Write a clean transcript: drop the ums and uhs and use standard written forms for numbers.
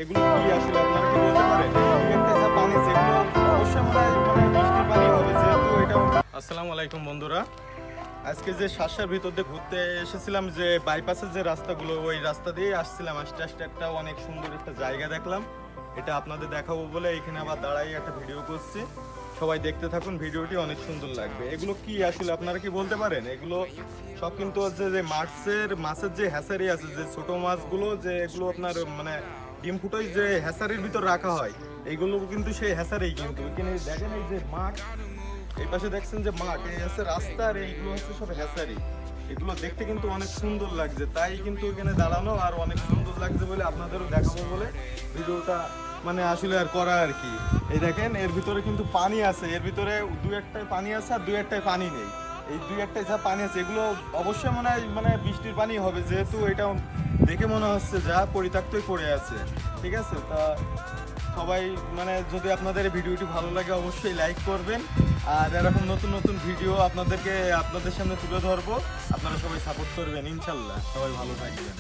এগুলো কি আসলে আপনারা কি বলতে পারেন? একটা যা পানি যেগুলো অবশ্যই মানে বৃষ্টির পানি হবে যেহেতু এটা। আসসালামু আলাইকুম বন্ধুরা, আজকে যে শাসার ভিতর দিয়ে ঘুরতে এসেছিলাম, যে বাইপাসের যে রাস্তাগুলো ওই রাস্তা দিয়ে আসছিলাম, আস্তে আস্তে একটা অনেক সুন্দর একটা জায়গা দেখলাম। এটা আপনাদের দেখাবো বলে এখানে আবার দাঁড়াই একটা ভিডিও করছি। সবাই দেখতে থাকুন, ভিডিওটি অনেক সুন্দর লাগবে। এগুলো কি আসলে আপনারা কি বলতে পারেন? এগুলো সব কিন্তু হচ্ছে যে মাছের যে হ্যাচারি আছে, যে ছোট মাছগুলো যে এগুলো আপনার মানে ডিম ফুটোই যে হ্যাচারির ভিতর রাখা হয়, এইগুলো কিন্তু সেই হ্যাচারি। কিন্তু এখানে দেখেন এই যে মাঠ, এই পাশে দেখছেন যে মাঠ, এই হচ্ছে রাস্তা, আর এইগুলো হচ্ছে সব হ্যাচারি। এগুলো দেখতে কিন্তু অনেক সুন্দর লাগছে, তাই কিন্তু এখানে দাঁড়ানো আর অনেক সুন্দর লাগছে বলে আপনাদেরও দেখাবো বলে ভিডিওটা মানে আসলে আর করা আর কি। এই দেখেন এর ভিতরে কিন্তু পানি আছে, এর ভিতরে দু একটাই পানি আছে আর দু একটাই পানি নেই। এই দুই একটাই যা পানি আছে এগুলো অবশ্যই মানে বৃষ্টির পানি হবে, যেহেতু এটা দেখে মনে হচ্ছে যা পরিত্যক্তই পড়ে আছে। ঠিক আছে, তা সবাই মানে যদি আপনাদের এই ভিডিওটি ভালো লাগে অবশ্যই লাইক করবেন, আর এরকম নতুন নতুন ভিডিও আপনাদের সামনে তুলে ধরবো। আপনারা সবাই সাপোর্ট করবেন, ইনশাল্লাহ। সবাই ভালো থাকবেন।